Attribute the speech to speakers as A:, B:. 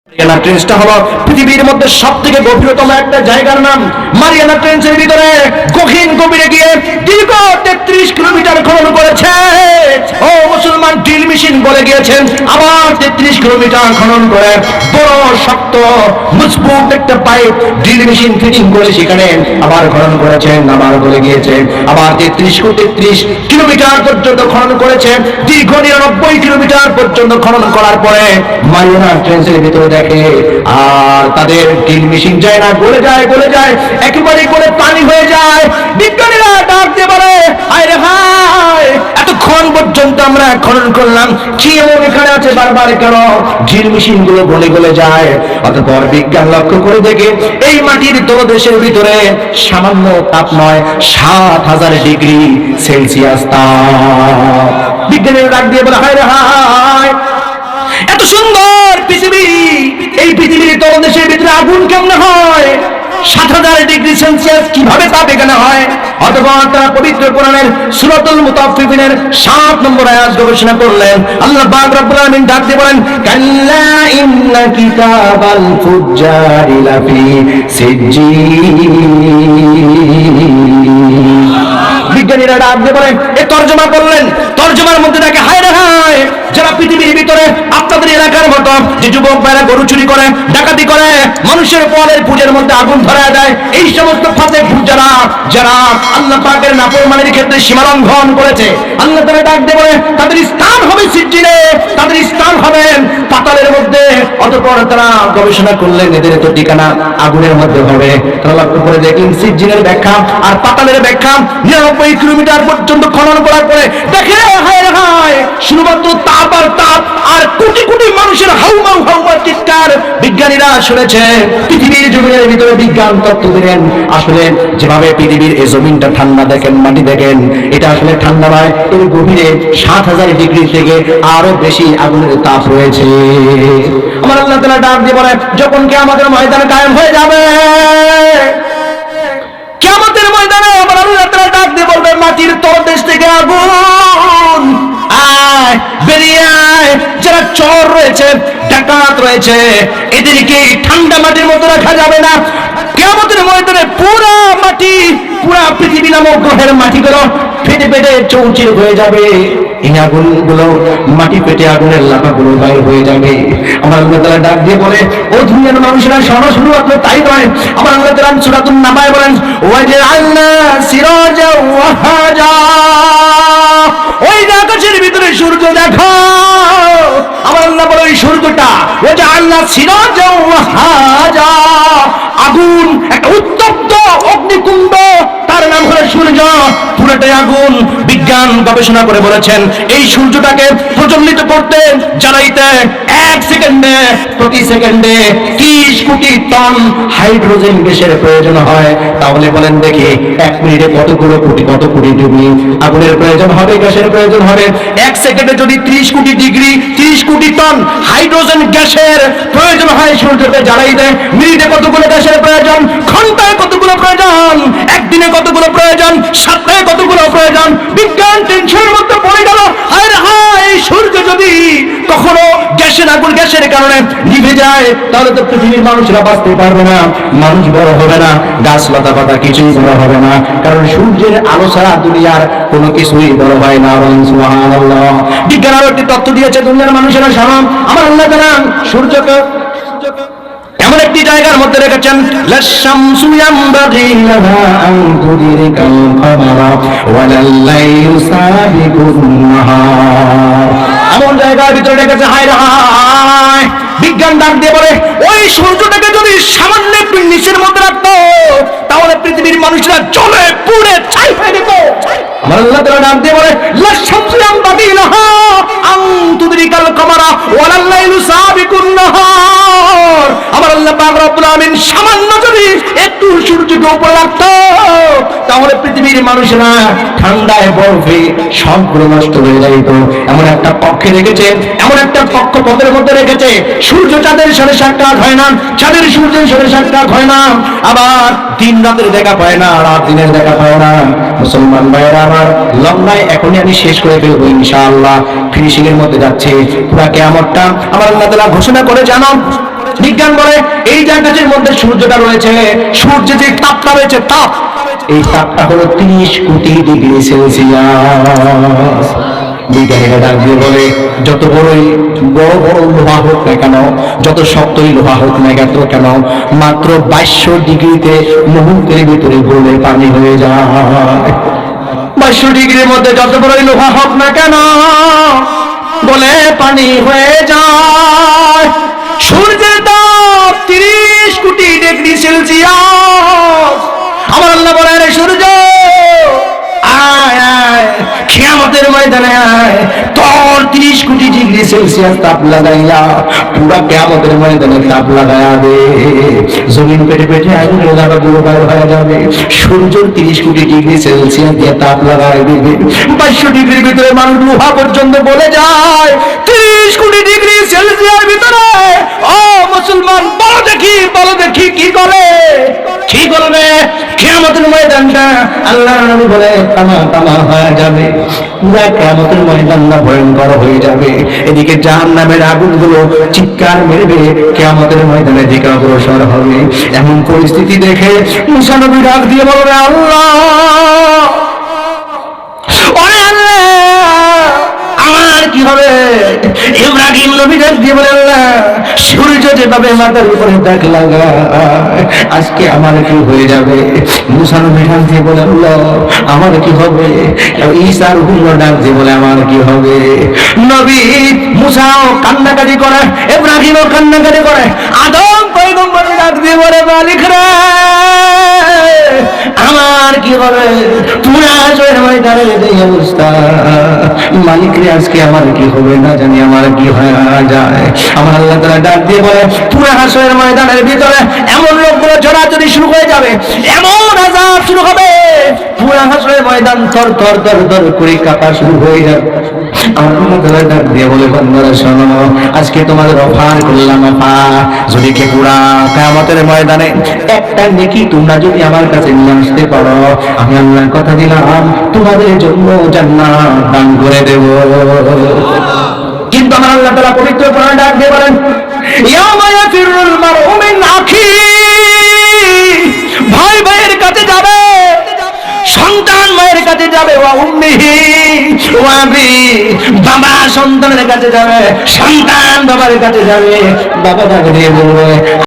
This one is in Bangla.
A: মারিয়ানা ট্রেঞ্চটা হলো পৃথিবীর মধ্যে সবথেকে গভীরতম একটা জায়গার নাম। মারিয়ানা ট্রেঞ্চের ভিতরে গভীরে গিয়ে দীর্ঘ 33 কিলোমিটার খনন করেছে। ও মুসলমান, ড্রিল মেশিন বলে গিয়েছেন, আবার 33 কিলোমিটার খনন করে বড় শক্ত মজবুত একটা পাইপ ড্রিল মেশিন ফিটিং করে সেখানে আবার খনন করেছেন। আবার বলে গিয়েছে আবার 33 কিলোমিটার পর্যন্ত খনন করেছে। দীর্ঘ 99 কিলোমিটার পর্যন্ত খনন করার পরে মারিয়ানা ট্রেঞ্চের ভিতরে দেখে আর তাদের ড্রিল মেশিন যায় না, গলে যায় একেবারে করে পানি হয়ে যায়। বিজ্ঞানীরা ডাক দিয়ে বলে, আরে ভাই, এতক্ষণ পর্যন্ত আমরা খনন করলাম, কি এমন এখানে আছে বারবার কেন ড্রিল মেশিন গুলো গলে যায়? অতঃপর বিজ্ঞান লক্ষ্য করে দেখে এই মাটির তলদেশের ভিতরে সামান্য তাপ নয়, 7000 ডিগ্রি সেলসিয়াস তাপ। বিজ্ঞানীরা ডাক দিয়ে বলে, হায় রে হায়, এত সুন্দর পৃথিবী, এই পৃথিবীর তলদেশের ভিতরে আগুন কেমন হয়? 7000 ডিগ্রি সেলসিয়াস কিভাবে তাপ এখানে হয়? অতঃপর তারা পবিত্র কোরআনের সূরাতুল মুতাফফিফিনের 7 নম্বর আয়াত গবেষণা করলেন। আল্লাহ পাক রব্বুল আলামিন ডাক দিয়ে বলেন, কাল্লা ইন্না কিতাবাল ফুজ্জারি লাফি সিজ্জিন। বিজ্ঞানীরা ডাক দিয়ে বলেন, এ তরজমা করলেন, তরজমার মধ্যে দেখে, হায় রে হায়, যারা পৃথিবীর ভিতরে আপনাদের এলাকার মতো যে যুবক ভাইরা গরু চুরি করে, ডাকাতি করে, মানুষের পরের পূজার মধ্যে আগুন ধরায় দেয়, এই সমস্ত ফাসিক যারা আল্লাহ পাকের নাফরমানির ক্ষেত্রে সীমা লঙ্ঘন করেছে, আল্লাহ তাআলা ডাক দিয়ে বলে, তাদের স্থান হবে সিজ্জিনে, তাদের স্থান হবে পাতালের মধ্যে। অতঃপর তারা গবেষণা করলেন, এদের তো ঠিকানা আগুনের মধ্যে হবে। তারা লক্ষ্য করে দেখলেন সিজ্জিনের ব্যাখ্যা আর পাতালের ব্যাখ্যা। 99 কিলোমিটার পর্যন্ত খনন করার পরে দেখে, হায় রে হায়, শুধুমাত্র তাপ আর তাপ, আর কোটি কোটি মানুষের হাউমাউ চিৎকার। বিজ্ঞানীরা শুনেছে, পৃথিবীর জমিনের ভিতরে বিজ্ঞান তত্ত্ব দিলেন, আসলে যেভাবে পৃথিবীর এই জমিনটা ঠান্ডা দেখেন, মাটি দেখেন, এটা আসলে ঠান্ডা নয়, এর গভীরে 7000 ডিগ্রি থেকে আরো বেশি আগুনের তাপ রয়েছে। আমার আল্লাহ তাআলা ডাক দিয়ে বলে, যখন কিয়ামতের ময়দানে কায়েম হয়ে যাবে, কিয়ামতের ময়দানে আমার আল্লাহ তাআলা ডাক দিয়ে বলবে, মাটির তলদেশ থেকে আগুন আয়, বেরিয়ে আয়। যারা চোর রয়েছে, ডাকাত রয়েছে, এদেরকে ঠান্ডা মাটির মতো রাখা যাবে না। কিয়ামতের ময়দানে পুরা মাটি, পুরা পৃথিবী নামক গ্রহের মাটিগুলো ফেটে ফেটে চৌচির হয়ে যাবে। এই আগুনগুলো মাটি ফেটে আগুনের লাফাগুলো বাইর হয়ে যাবে। আমার আল্লাহ তাআলা ডাক দিয়ে বলে, ও দুনিয়ার মানুষেরা, শুধুমাত্র তাই নয়, আমার আল্লাহ তাআলা সূরাতুন নাবায় বলেন, ওয়াজআলনা সিরাজা ওয়াহাজা, ওই আকাশের ভিতরে সূর্য দেখো। আমার আল্লাহ বলে, ওই সূর্যটা ওয়াজআলনা সিরাজা ওয়াহাজা, আগুন, একটা উত্তপ্ত অগ্নিকুণ্ড, তার নাম হলো সূর্য, পুরোটাই আগুন। বিজ্ঞান গবেষণা করে বলেছেন, এই সূর্যটাকে প্রজ্বলিত করতে, জ্বালাইতে প্রতি সেকেন্ডে 30 কোটি টন হাইড্রোজেন গ্যাসের প্রয়োজন হয়। তাহলে বলেন দেখি, 1 মিনিটে কত কোটি ডিগ্রি আগুনের প্রয়োজন হবে, গ্যাসের প্রয়োজন হবে? 1 সেকেন্ডে যদি 30 কোটি ডিগ্রি, 30 কোটি টন হাইড্রোজেন গ্যাসের প্রয়োজন হয় সূর্যকে জ্বালাইতে, মিনিটে কতগুলো গ্যাসের প্রয়োজন, ঘন্টায় কতগুলো প্রয়োজন, একদিনে কতগুলো প্রয়োজন, সপ্তাহে কতগুলো প্রয়োজন? বিজ্ঞান টেনশনের মধ্যে পড়ে গেল, হায় রে হায়, এই সূর্য যদি কখনো গ্যাসের কারণে নিভে যায়, তাহলে তো পৃথিবীর মানুষরা বাঁচতে পারবে না, মানুষ বড় হবে না, গাছ লতা পাতা কিছুই বড় হবে না, কারণ সূর্যের আলো ছাড়া দুনিয়ার কোনো কিছুই বড় হয় না। সুবহানাল্লাহ। বিজ্ঞান আরো একটি তথ্য দিয়েছে, দুনিয়ার মানুষেরা সালাম, আমার আল্লাহ তাআলা সূর্যকে এমন একটি জায়গার মধ্যে রেখেছেন, লাশামসু ইয়ামবাগি লাহা আন তুদরিকাল কামারা ওয়ালাল লাইলু সাবিকুন নাহার, এমন জায়গার ভিতরে রেখেছে। হায় রে হায়, বিজ্ঞান ডাক দিয়ে বলে, ওই সূর্যটাকে যদি সামান্য একটু নিচের মধ্যে রাখতো, তাহলে পৃথিবীর মানুষরা জ্বলে পুড়ে ছাই হয়ে যেত। আমার আল্লাহ তাআলা ডাক দিয়ে বলে, লাশামসু ইয়ামবাগি লাহা আন তুদরিকাল কামারা ওয়ালাল লাইলু সাবিকুন নাহার। আমার আল্লাহ পাক রব্বুল আমিন সামান্য যদি একটু সূর্যকে উপরে রাখতো, তাহলে পৃথিবীর মানুষেরা ঠান্ডায় বরফে সবগুলো নষ্ট হয়ে যাইত। এমন একটা পক্ষে রেখেছে, এমন একটা কক্ষপথের মধ্যে রেখেছে, সূর্য চাঁদের সাথে সাক্ষাৎ হয় না, চাঁদের সূর্যের সাথে সাক্ষাৎ হয় না, আবার দিন রাতের দেখা পায় না, রাত দিনের দেখা পায় না। মুসলমান ভাইরা আমার, লম্বায় এখনই আমি শেষ করে ফেলবো ইনশাআল্লাহ, ফিনিশিং এর মধ্যে যাচ্ছে। পুরা কিয়ামতটা আমার আল্লাহ তাআলা ঘোষণা করে জানো, বিজ্ঞান বলে এই জায়গাটির মধ্যে সূর্যটা রয়েছে, সূর্যের যে তাপটা রয়েছে, তাপ, এই তাপটা হলো 30 কোটি ডিগ্রি সেলসিয়াস। বিজ্ঞানীরা ডাক দিয়ে বলে যত বড়ই বড় বড় লোহা হোক না কেন, যত শক্তই লোহা হোক না কেন, মাত্র 2200 ডিগ্রিতে মুহূর্তের ভিতরে গলে পানি হয়ে যায়। 2200 ডিগ্রির মধ্যে যত বড়ই লোহা হোক না কেন গলে পানি হয়ে যায়। সূর্যের তাপ 30 কোটি ডিগ্রি সেলসিয়াস। আমার আল্লাহ বলে রে সূর্য আয় আয়, কিয়ামতের ময়দানে আয়, তোর 30 কোটি ডিগ্রি সেলসিয়াস তাপ লাগাইয়া পুরা কিয়ামতের ময়দানে তাপ লাগায়া দে। জমিন পেটে পেটে আগুন লাগাবে, গুরুবার হয়ে যাবে। সূর্যের 30 কোটি ডিগ্রি সেলসিয়াস দিয়ে তাপ লাগায় দিবে। 2200 ডিগ্রির ভিতরে মানুষ লোহা পর্যন্ত বলে যায়। 30 কোটি ডিগ্রি সেলসিয়াস ভিতরে ও মুসলমান বলো দেখি কি করে, কি করবে? কিয়ামতের ময়দানটা আল্লাহর নবী বলে তামা হয়ে যাবে, পুরা কিয়ামতের ময়দানটা ভয়ঙ্কর হয়ে যাবে। এদিকে জাহান্নামের আগুনগুলো চিৎকার মেরবে, কিয়ামতের ময়দানে দিকে অগ্রসর হবে। এমন পরিস্থিতি দেখে মুসা নবী ডাক দিয়ে বলবে আল্লাহ, ওরে আল্লাহ আমার কি হবে? ইব্রাহিম নবী ডাক দিয়ে বলে আল্লাহ সূর্য যেভাবে মাথার উপরে দাগ লাগায় আজকে আমার কি হয়ে যাবে? মুসা নবী ডাক দিয়ে বলে আল্লাহ আমার কি হবে? ঈসা রুহুল্লাহ ডাক দিয়ে বলে আমার কি হবে? নবী মুসাও কান্নাকাটি করে, ইব্রাহিমও কান্নাকাটি করে, আদম পয়গম্বর ডাক দিয়ে বলে মালিক রে আমার কি হবে? পুরা জয়ের ময়দানে এই অবস্থা, মালিক রে আজকে আমার কি হবে? না জানি আমার কি হয়ে যায়। আমার আল্লাহ তাআলা ডাক দিয়ে বলে পুরা হাসরের ময়দানের ভিতরে এমন লোকগুলো জড়াজড়ি শুরু হয়ে যাবে, এমন আযাব শুরু হবে, পুরা হাসরের ময়দান থর থর থর থর করে কাঁপা শুরু হয়ে যাবে। আমার আল্লাহ তাআলা ডাক দিয়ে বলে বান্দারা শোনো, আজকে তোমাদের অফার করলাম, যদি কে পুরা কিয়ামতের ময়দানে একটা নেকি তোমরা যদি আমার কাছে নিয়ে আসতে পারো, আমি আল্লাহর কথা দিলাম তোমাদের জন্য জান্নাত দান করে দেব। কিন্তু আমার আল্লাহ তাআলা পবিত্র কোরআনে ডাক দিয়ে বলেন ইয়ামা ইয়াফিরুল মারউ মিন আখি, ভাই ভাইয়ের কাছে যাবে, সন্তান মায়ের কাছে যাবে, ওয়া উম্মিহি ওয়া আবি, বাবা সন্তানের কাছে যাবে, সন্তান বাবার কাছে যাবে। বাবা ডাক দিয়ে বলবে